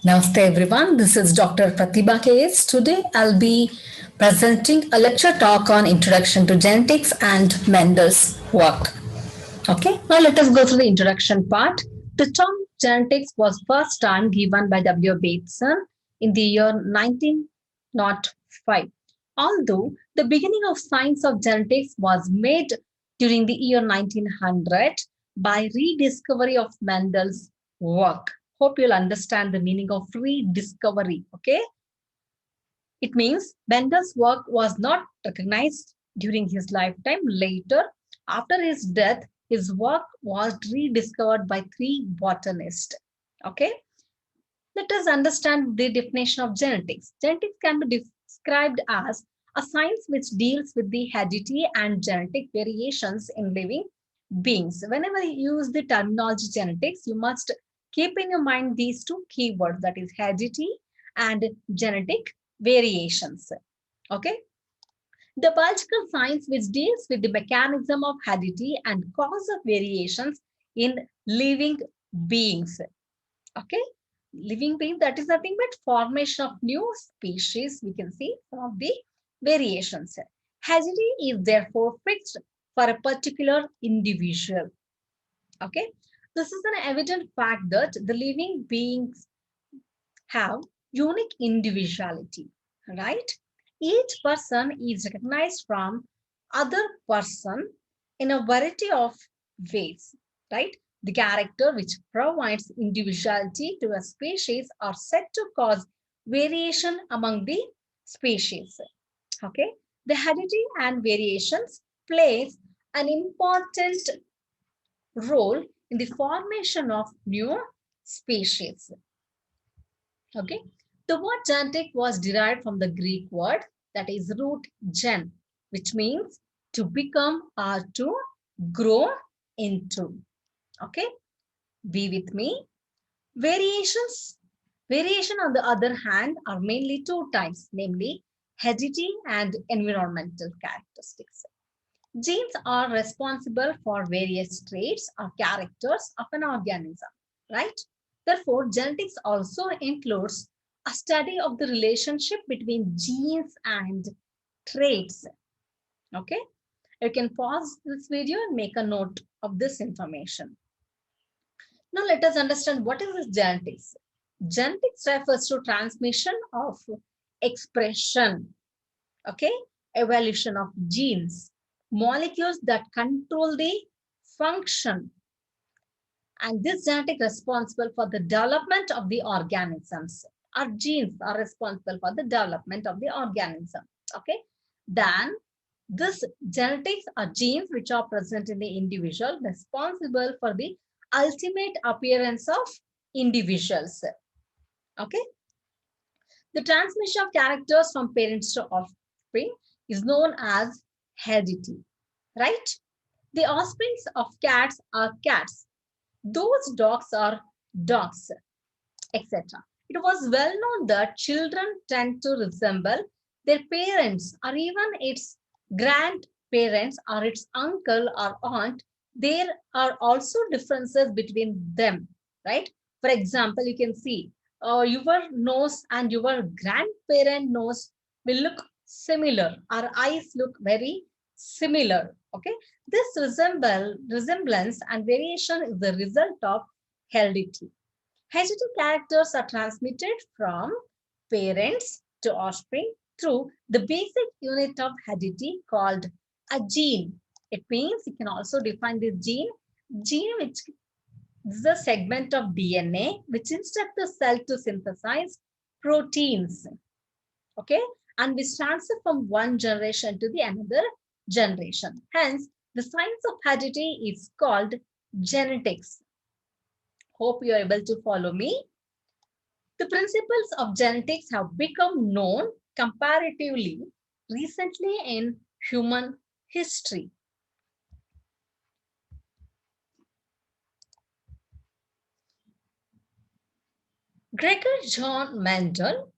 Namaste everyone, this is Dr. Pratibha K.S. Today I'll be presenting a lecture talk on Introduction to Genetics and Mendel's work. Okay, now let us go through the introduction part. The term genetics was first time given by W. Bateson in the year 1905. Although the beginning of science of genetics was made during the year 1900 by rediscovery of Mendel's work. Hope you'll understand the meaning of rediscovery. Okay, it means Mendel's work was not recognized during his lifetime. Later, after his death, his work was rediscovered by three botanists. Okay, let us understand the definition of genetics. Genetics can be described as a science which deals with the heredity and genetic variations in living beings. Whenever you use the terminology genetics, you must keep in your mind these two keywords, that is heredity and genetic variations. Okay. The biological science which deals with the mechanism of heredity and cause of variations in living beings. Okay. Living beings, that is nothing but formation of new species. We can see some of the variations. Heredity is therefore fixed for a particular individual. Okay. This is an evident fact that the living beings have unique individuality, right? Each person is recognized from other person in a variety of ways, right? The character which provides individuality to a species are said to cause variation among the species. Okay, the heredity and variations plays an important role in the formation of new species. Okay, the word genetic was derived from the Greek word that is root gen, which means to become or to grow into. Okay, be with me. Variations. Variation, on the other hand, are mainly two types, namely heredity and environmental characteristics. Genes are responsible for various traits or characters of an organism, right? Therefore, genetics also includes a study of the relationship between genes and traits. Okay, you can pause this video and make a note of this information. Now, let us understand what is this genetics. Genetics refers to transmission of expression, okay, evolution of genes, molecules that control the function, and this genetic responsible for the development of the organisms. Our genes are responsible for the development of the organism. Okay, then this genetics are genes which are present in the individual responsible for the ultimate appearance of individuals. Okay, the transmission of characters from parents to offspring is known as heredity, right? The offsprings of cats are cats. Those dogs are dogs, etc. It was well known that children tend to resemble their parents or even its grandparents or its uncle or aunt. There are also differences between them, right? For example, you can see your nose and your grandparent nose will look similar. Our eyes look very similar. Okay, this resemblance and variation is the result of heredity. Hereditary characters are transmitted from parents to offspring through the basic unit of heredity called a gene. It means you can also define this gene which is a segment of DNA which instructs the cell to synthesize proteins, okay, and which transfer from one generation to the another generation. Hence, the science of heredity is called genetics. Hope you are able to follow me. The principles of genetics have become known comparatively recently in human history. Gregor John Mendel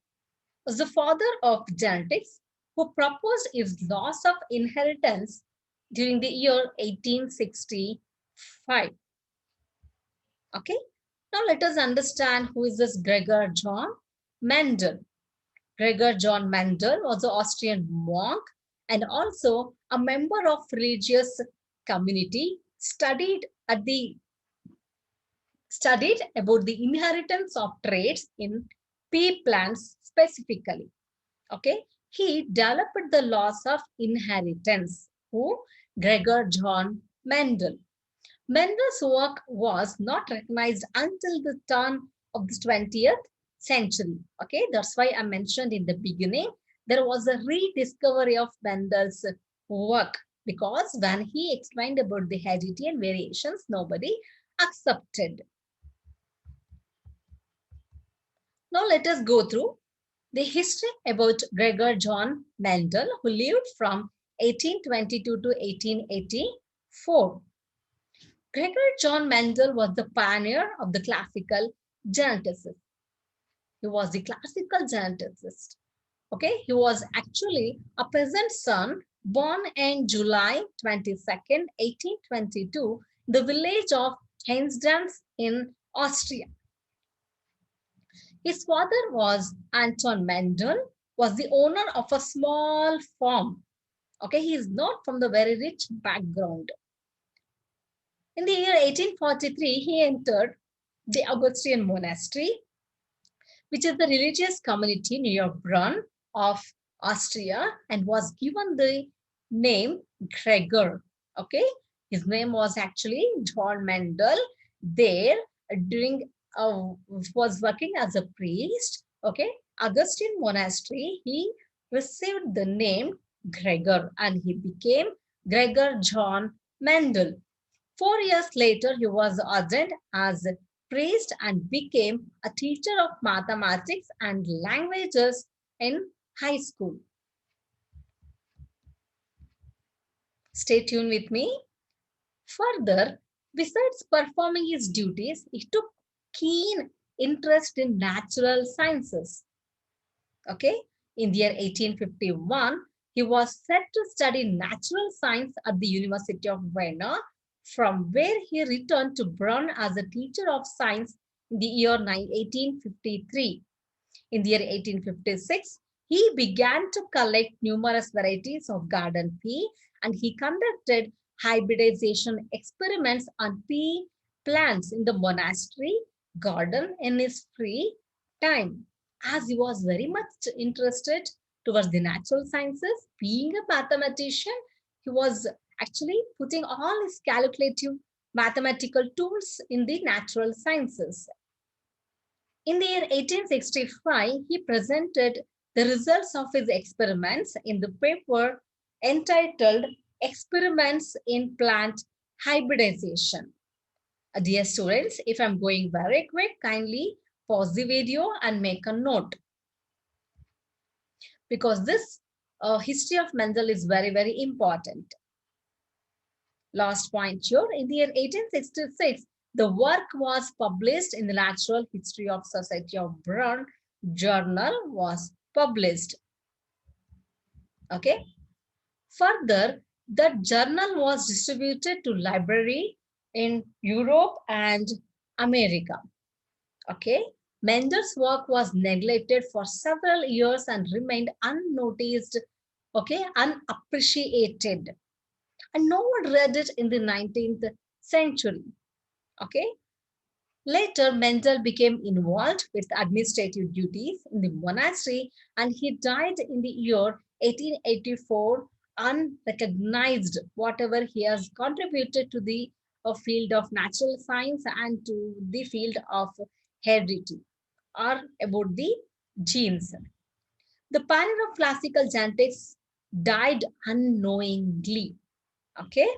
was the father of genetics who proposed his laws of inheritance during the year 1865. Okay, Now let us understand who is this Gregor John Mendel. Gregor John Mendel was an Austrian monk and also a member of religious community, studied about the inheritance of traits in pea plants specifically. Okay, he developed the laws of inheritance. Who? Gregor John Mendel. Mendel's work was not recognized until the turn of the 20th century. Okay, that's why I mentioned in the beginning there was a rediscovery of Mendel's work, because when he explained about the heredity and variations, nobody accepted. Now let us go through the history about Gregor John Mendel, who lived from 1822 to 1884. Gregor John Mendel was the pioneer of the classical geneticist. He was the classical geneticist. Okay, he was actually a peasant's son born in July 22nd, 1822, the village of Heinzdans in Austria. His father was Anton Mendel, was the owner of a small farm. Okay, he is not from the very rich background. In the year 1843, he entered the Augustinian monastery, which is the religious community near Brunn of Austria, and was given the name Gregor. Okay, his name was actually John Mendel. There, during was working as a priest. Okay, Augustine monastery. He received the name Gregor, and he became Gregor John Mendel. 4 years later, he was ordained as a priest and became a teacher of mathematics and languages in high school. Stay tuned with me. Further, besides performing his duties, he took keen interest in natural sciences. Okay, in the year 1851, he was set to study natural science at the University of Vienna, from where he returned to Brunn as a teacher of science in the year 1853. In the year 1856, he began to collect numerous varieties of garden pea, and he conducted hybridization experiments on pea plants in the monastery garden in his free time. As he was very much interested towards the natural sciences, being a mathematician, he was actually putting all his calculative mathematical tools in the natural sciences. In the year 1865, he presented the results of his experiments in the paper entitled Experiments in Plant Hybridization. Dear students, if I'm going very quick, kindly pause the video and make a note, because this history of Mendel is very, very important. Last point here, in the year 1866, the work was published in the Natural History of Society of Brunn journal was published. Okay. Further, the journal was distributed to library in Europe and America. Okay. Mendel's work was neglected for several years and remained unnoticed, okay, unappreciated. And no one read it in the 19th century. Okay. Later, Mendel became involved with administrative duties in the monastery, and he died in the year 1884, unrecognized, whatever he has contributed to the field of natural science and to the field of heredity or about the genes. The pioneer of classical genetics died unknowingly. Okay,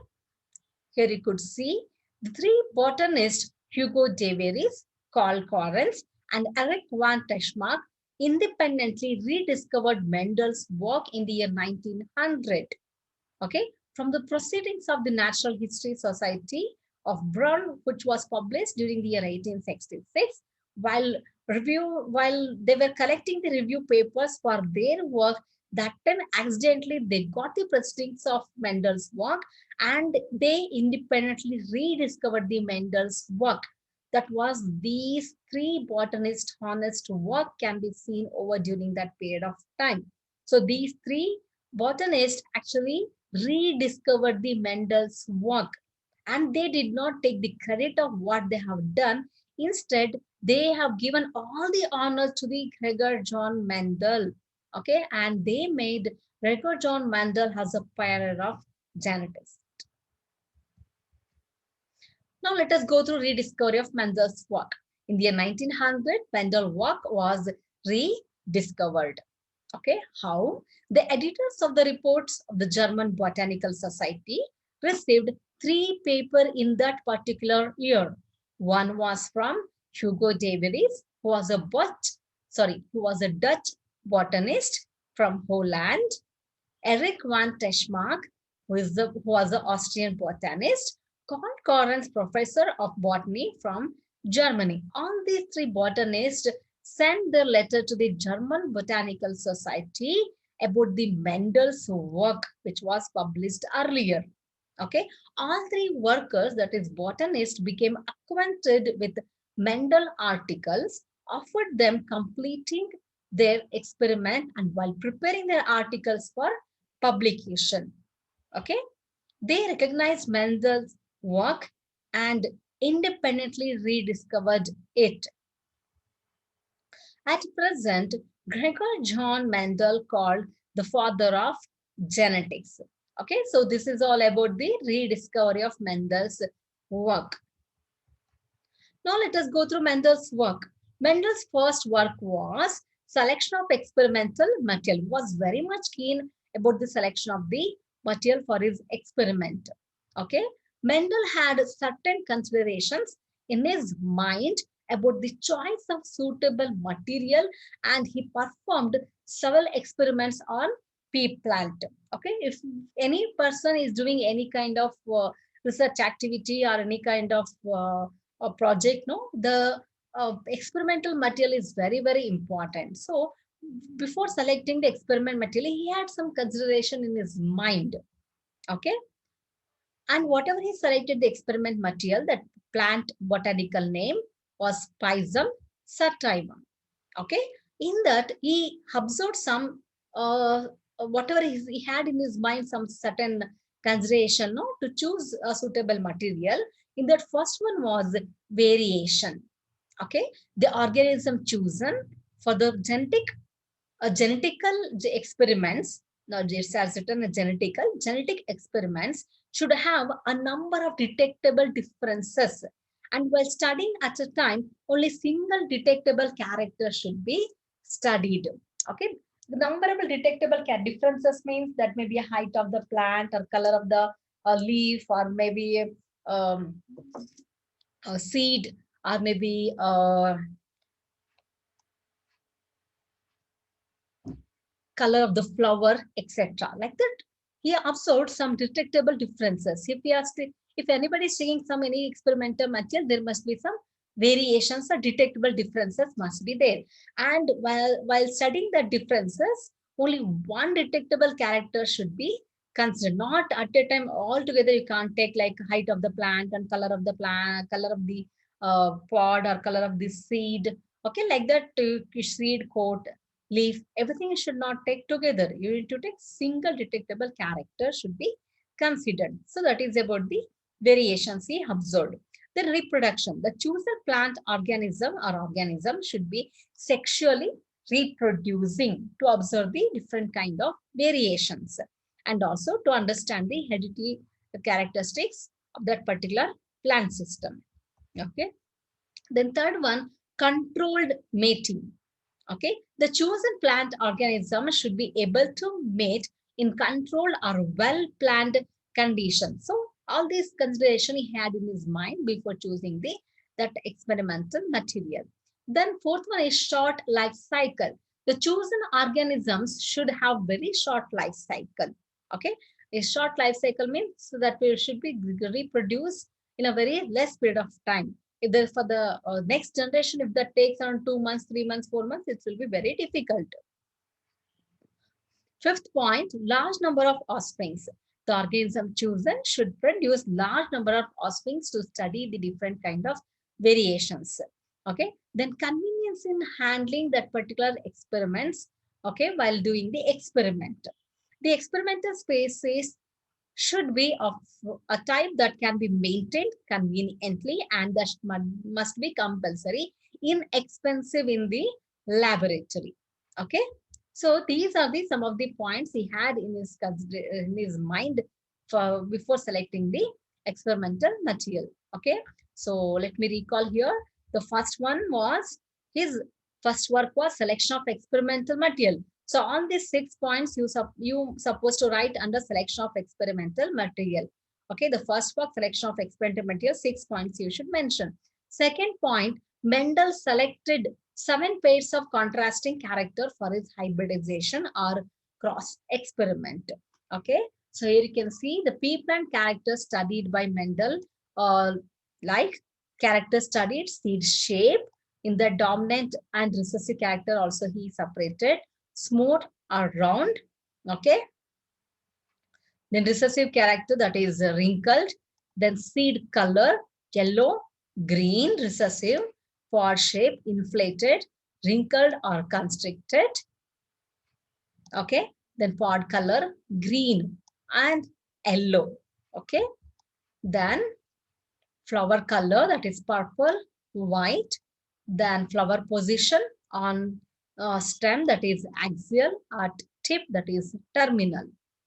here you could see the three botanists Hugo de Veris, Carl Correns, and Eric van Teschmark independently rediscovered Mendel's work in the year 1900. Okay, from the proceedings of the Natural History Society of Brunn, which was published during the year 1866, while they were collecting the review papers for their work, that time accidentally they got the proceedings of Mendel's work and they independently rediscovered the Mendel's work. That was these three botanists' honest work can be seen over during that period of time. So these three botanists actually rediscovered the Mendel's work, and they did not take the credit of what they have done. Instead, they have given all the honors to the Gregor John Mendel. Okay, and they made Gregor John Mendel as a pioneer of genetics. Now let us go through rediscovery of Mendel's work. In the year 1900, Mendel's work was rediscovered. Okay, how? The editors of the reports of the German Botanical Society received three papers in that particular year. One was from Hugo de Vries, who was a Dutch botanist from Holland. Erich van Teschmark, who was an Austrian botanist, Karl Correns, professor of botany from Germany. All these three botanists sent their letter to the German Botanical Society about the Mendel's work, which was published earlier. Okay, all three workers, that is botanists, became acquainted with Mendel articles, offered them completing their experiment, and while preparing their articles for publication. Okay, they recognized Mendel's work and independently rediscovered it. At present, Gregor John Mendel called the father of genetics. Okay, so this is all about the rediscovery of Mendel's work. Now let us go through Mendel's work. Mendel's first work was selection of experimental material. He was very much keen about the selection of the material for his experiment. Okay, Mendel had certain considerations in his mind about the choice of suitable material, and he performed several experiments on pea plant. Okay, if any person is doing any kind of research activity or any kind of a project, no, the experimental material is very, very important. So before selecting the experiment material, he had some consideration in his mind. Okay, and whatever he selected the experiment material, that plant botanical name was Pisum sativa. Okay, in that he observed some whatever he had in his mind, some certain consideration, no, to choose a suitable material. In that, first one was variation. Okay, the organism chosen for the genetical experiments. Now, it's as written, genetic experiments should have a number of detectable differences, and while studying at a time, only single detectable character should be studied. Okay, the numberable detectable differences means that maybe a height of the plant or color of the leaf, or maybe um, a seed, or maybe color of the flower, etc. Like that, he observed some detectable differences. If anybody is taking some any experimental material, there must be some variations or detectable differences must be there. And while studying the differences, only one detectable character should be considered. Not at a time altogether. You can't take like height of the plant and color of the plant, color of the pod, or color of the seed. Okay, like that, seed coat, leaf, everything should not take together. You need to take single detectable character should be considered. So that is about the variations he observed. The reproduction, the chosen plant organism should be sexually reproducing to observe the different kind of variations, and also to understand the hereditary characteristics of that particular plant system. Okay, then third one, controlled mating. Okay, the chosen plant organism should be able to mate in controlled or well-planned conditions. So all these consideration he had in his mind before choosing that experimental material. Then fourth one is short life cycle. The chosen organisms should have very short life cycle. Okay, a short life cycle means that we should be reproduced in a very less period of time. If there for the next generation, if that takes around 2 months, 3 months, 4 months, it will be very difficult. Fifth point, large number of offsprings. The organism chosen should produce large number of offsprings to study the different kind of variations. Okay, then convenience in handling that particular experiments, okay, while doing the experiment. The experimental spaces should be of a type that can be maintained conveniently and that must be compulsory, inexpensive in the laboratory. Okay, so these are the some of the points he had in his mind for before selecting the experimental material. Okay, so let me recall here. The first one was his first work was selection of experimental material. So on these 6 points, you supposed to write under selection of experimental material. Okay, the first work, selection of experimental material, 6 points you should mention. Second point, Mendel selected 7 pairs of contrasting character for his hybridization or cross experiment. Okay, so here you can see the pea plant character studied by Mendel, like character studied seed shape in the dominant and recessive character also he separated smooth or round. Okay, then recessive character that is wrinkled, then seed color yellow, green, recessive, pod shape inflated, wrinkled or constricted. Okay, then pod color green and yellow. Okay, then flower color that is purple, white, then flower position on stem that is axial, at tip that is terminal.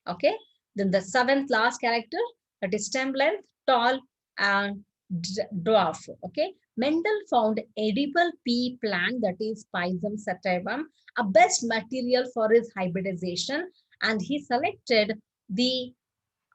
Okay, then the seventh last character that is stem length, tall and dwarf. Okay, Mendel found edible pea plant that is Pisum sativum a best material for his hybridization, and he selected the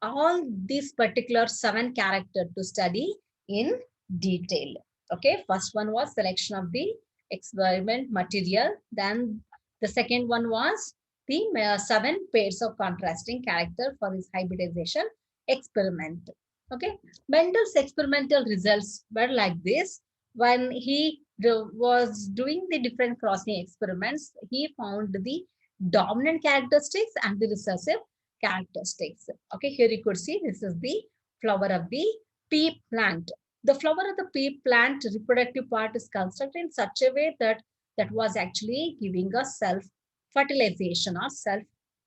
all these particular 7 characters to study in detail. Okay, first one was selection of the experiment material. Then the second one was the 7 pairs of contrasting character for his hybridization experiment. Okay, Mendel's experimental results were like this. When he was doing the different crossing experiments, he found the dominant characteristics and the recessive characteristics. Okay, here you could see this is the flower of the pea plant. The flower of the pea plant reproductive part is constructed in such a way that that was actually giving us self fertilization or self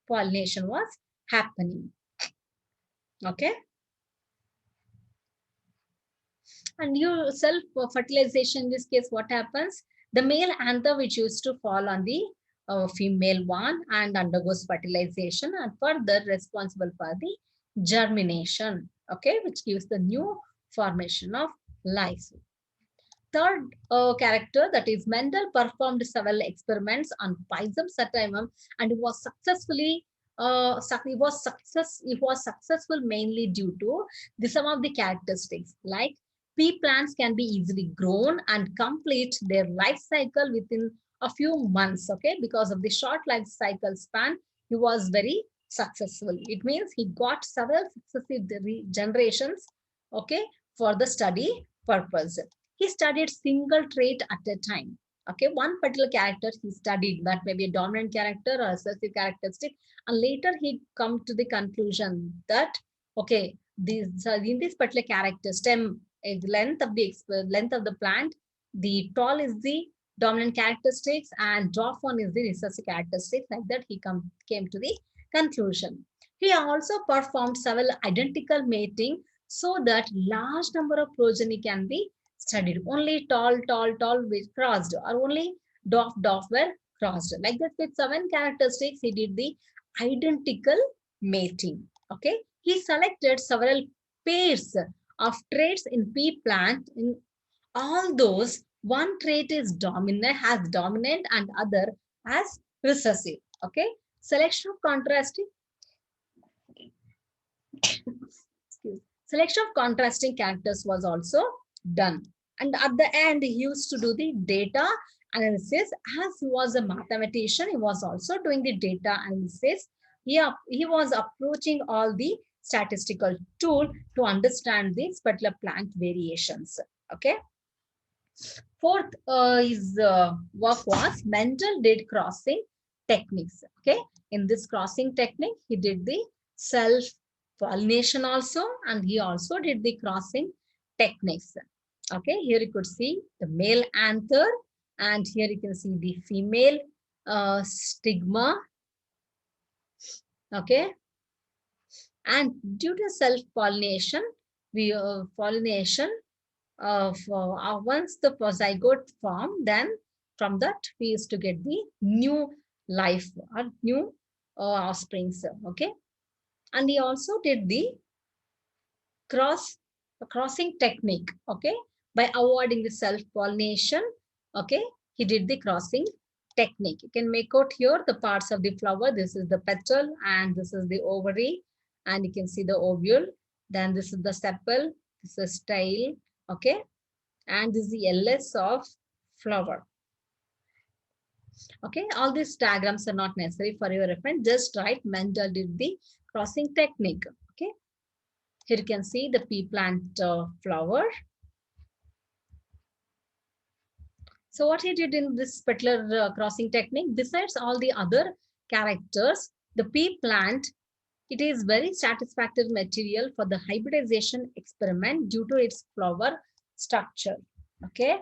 pollination was happening. Okay, and you self fertilization in this case, what happens? The male anther which used to fall on the female one and undergoes fertilization and further responsible for the germination. Okay, which gives the new formation of life. Third character, that is Mendel performed several experiments on Pisum sativum and was successfully it was successful mainly due to the some of the characteristics like pea plants can be easily grown and complete their life cycle within a few months. Okay, because of the short life cycle span, he was very successful. It means he got several successive generations, okay, for the study purpose. He studied single trait at a time. Okay, one particular character he studied, that may be a dominant character or recessive characteristic, and later he come to the conclusion that okay, these in this particular character stem length of the length of the plant, the tall is the dominant characteristics and dwarf one is the recessive characteristics. Like that, he came to the conclusion. He also performed several identical mating so that large number of progeny can be studied. Only tall which crossed, or only dwarf were crossed. Like that, with 7 characteristics, he did the identical mating. Okay, he selected several pairs of traits in pea plant. In all those, one trait is dominant, has dominant, and other as recessive. Okay, selection of contrasting. Selection of contrasting characters was also done. And at the end, he used to do the data analysis. As he was a mathematician, he was also doing the data analysis. He was approaching all the statistical tool to understand these particular plant variations. Okay. Fourth, his work was Mendel did crossing techniques. Okay. In this crossing technique, he did the self pollination also, and he also did the crossing techniques. Okay, here you could see the male anther, and here you can see the female stigma. Okay, and due to self-pollination, we pollination of once the zygote form, then from that we used to get the new life or new offsprings. Okay, and he also did the cross crossing technique. Okay, by avoiding the self pollination. Okay, he did the crossing technique. You can make out here the parts of the flower. This is the petal and this is the ovary, and you can see the ovule. Then this is the sepal, this is style. Okay, and this is the ls of flower. Okay, all these diagrams are not necessary for your reference. Just write Mendel did the crossing technique. Okay, here you can see the pea plant flower. So what he did in this particular crossing technique, besides all the other characters, the pea plant, it is very satisfactory material for the hybridization experiment due to its flower structure. Okay.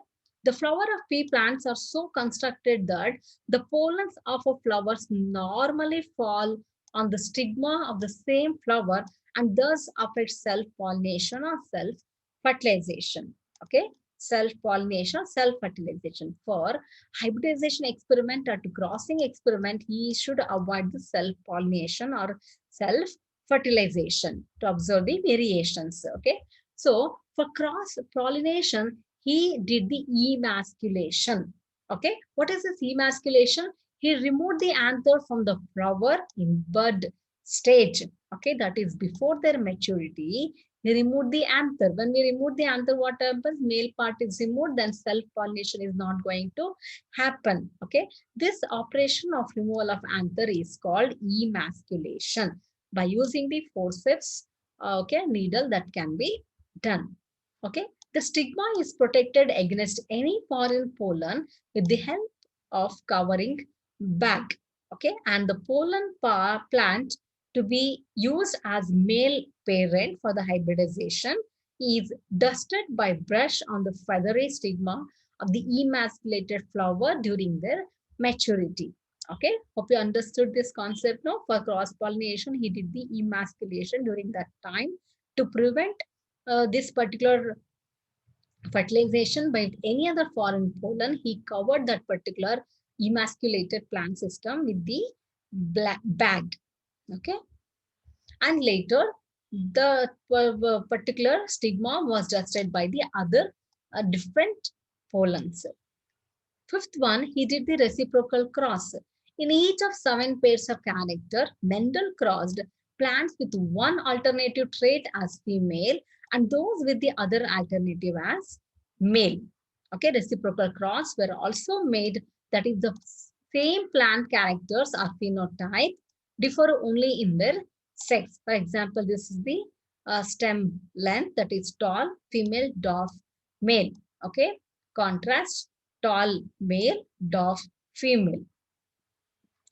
The flower of pea plants are so constructed that the pollens of a flowers normally fall on the stigma of the same flower and thus affect self-pollination or self-fertilization. Okay, self-pollination, self-fertilization. For hybridization experiment or to crossing experiment, he should avoid the self-pollination or self-fertilization to observe the variations. Okay, so for cross-pollination, he did the emasculation. Okay, what is this emasculation? He removed the anther from the flower in bud stage. Okay, that is before their maturity. We remove the anther. When we remove the anther, what happens? Male part is removed, then self-pollination is not going to happen. Okay. This operation of removal of anther is called emasculation. By using the forceps, okay, needle that can be done. Okay. The stigma is protected against any foreign pollen with the help of covering bag. Okay. And the pollen plant to be used as male parent for the hybridization is dusted by brush on the feathery stigma of the emasculated flower during their maturity. Okay, hope you understood this concept now. For cross pollination, he did the emasculation during that time to prevent this particular fertilization by any other foreign pollen. He covered that particular emasculated plant system with the black bag. Okay, and later the particular stigma was dusted by the other different pollens. Fifth one, he did the reciprocal cross. In each of 7 pairs of character, Mendel crossed plants with one alternative trait as female and those with the other alternative as male. Okay, reciprocal cross were also made, that is the same plant characters or phenotype differ only in their sex. For example, this is the stem length, that is tall, female, dwarf, male. Okay, contrast, tall male, dwarf female.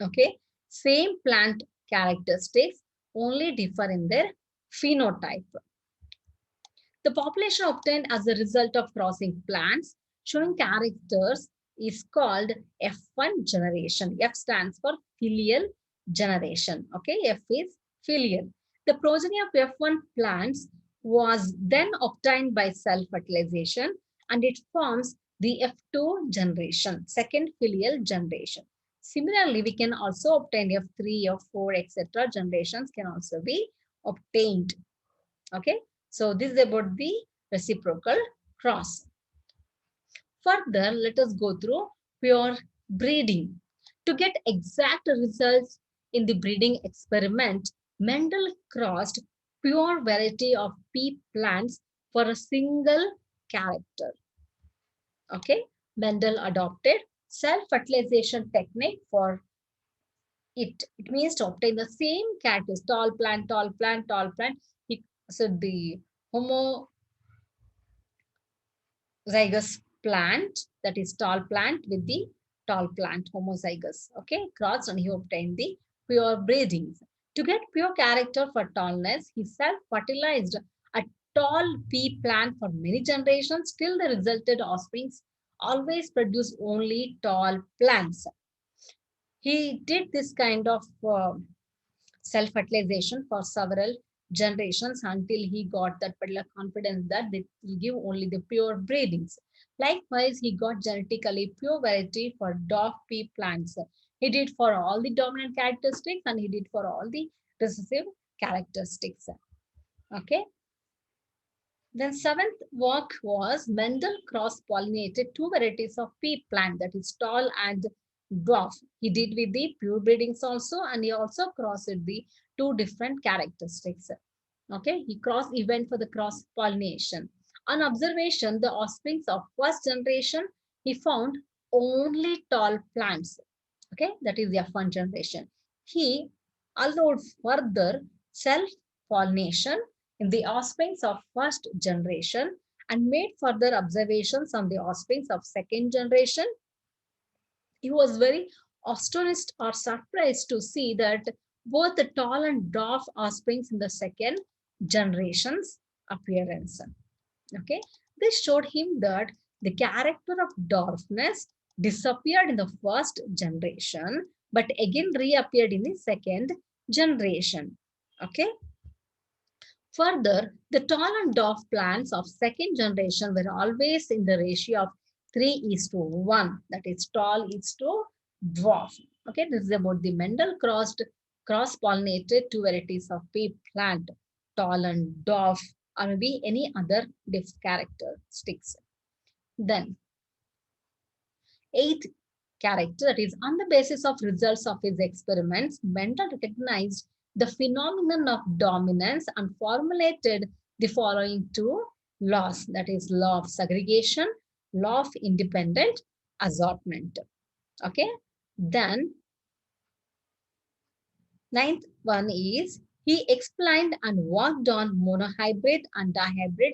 Okay, same plant characteristics, only differ in their phenotype. The population obtained as a result of crossing plants showing characters is called F1 generation. F stands for filial generation. Okay, F is filial. The progeny of F1 plants was then obtained by self-fertilization and it forms the F2 generation, second filial generation. Similarly, we can also obtain F3, F4, etc. generations can also be obtained. Okay, so this is about the reciprocal cross. Further, let us go through pure breeding. To get exact results in the breeding experiment, Mendel crossed pure variety of pea plants for a single character. Okay, Mendel adopted self-fertilization technique for it. It means to obtain the same characters, tall plant, tall plant, tall plant. So the homozygous plant, that is tall plant with the tall plant, homozygous. Okay, crossed and he obtained the pure breedings. To get pure character for tallness, he self-fertilized at tall pea plant for many generations, still the resulted offsprings always produce only tall plants. He did this kind of self-fertilization for several generations until he got that particular confidence that they will give only the pure breedings. Likewise, he got genetically pure variety for dwarf pea plants. He did for all the dominant characteristics and he did for all the recessive characteristics. Okay. Then seventh work was Mendel cross-pollinated two varieties of pea plant, that is tall and dwarf. He did with the pure breedings also, and he also crossed the two different characteristics. Okay, he went for the cross-pollination. On observation, the offsprings of first generation, he found only tall plants. Okay, that is the F1 generation. He allowed further self-pollination in the offsprings of first generation and made further observations on the offsprings of second generation. He was very astonished or surprised to see that both the tall and dwarf offsprings in the second generation's appearance. Okay, this showed him that the character of dwarfness disappeared in the first generation, but again reappeared in the second generation. Okay. Further, the tall and dwarf plants of second generation were always in the ratio of 3:1. That is, tall is to dwarf. Okay, this is about the Mendel cross-pollinated two varieties of pea plant, tall and dwarf, or maybe any other diff characteristics. Then, eighth character, that is, on the basis of results of his experiments, Mendel recognized the phenomenon of dominance and formulated the following two laws, that is, law of segregation, law of independent assortment. Okay, then ninth one is he explained and worked on monohybrid and dihybrid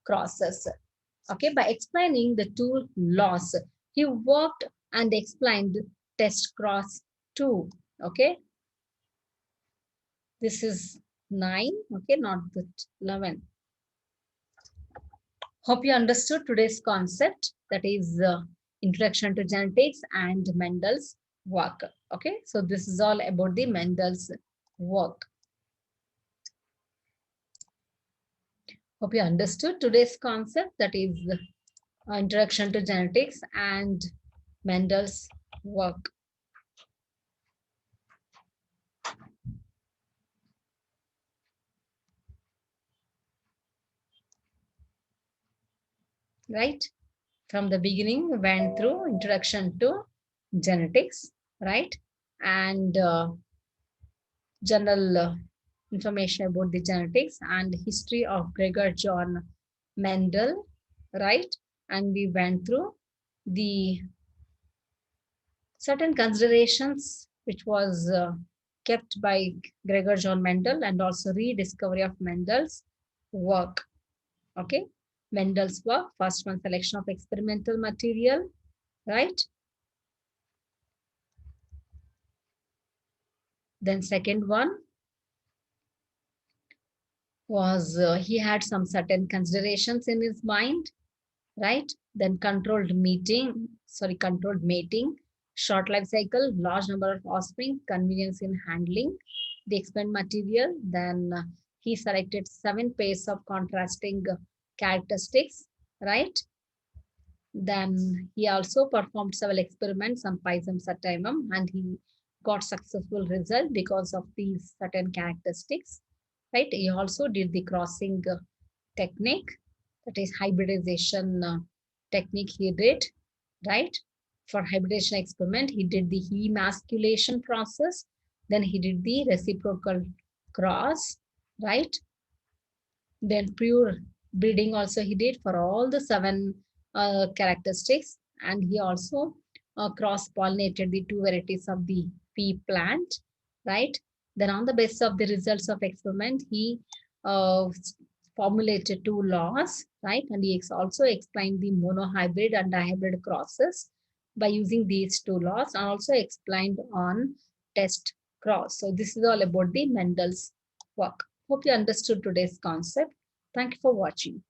crosses. Okay, by explaining the two laws, he worked and explained test cross 2. Okay, this is 9. Okay, not the 11. Hope you understood today's concept, that is introduction to genetics and Mendel's work. Okay, so this is all about the Mendel's work. Hope you understood today's concept, that is introduction to genetics and Mendel's work. Right? From the beginning, we went through introduction to genetics, right? And general information about the genetics and history of Gregor John Mendel, right? And we went through the certain considerations which was kept by Gregor John Mendel and also rediscovery of Mendel's work. Okay, Mendel's work, first one, selection of experimental material, right? Then second one was he had some certain considerations in his mind, right? Then controlled mating, short life cycle, large number of offspring, convenience in handling the experimental material. Then he selected 7 pairs of contrasting characteristics, right? Then he also performed several experiments on Pisum sativum and he got successful result because of these certain characteristics, right? He also did the crossing technique, that is hybridization technique he did, right? For hybridization experiment, he did the emasculation process, then he did the reciprocal cross, right? Then pure breeding also he did for all the 7 characteristics, and he also cross-pollinated the 2 varieties of the pea plant, right? Then on the basis of the results of experiment, he formulated 2 laws, right? And he also explained the monohybrid and dihybrid crosses by using these 2 laws, and also explained on test cross. So this is all about the Mendel's work. Hope you understood today's concept. Thank you for watching.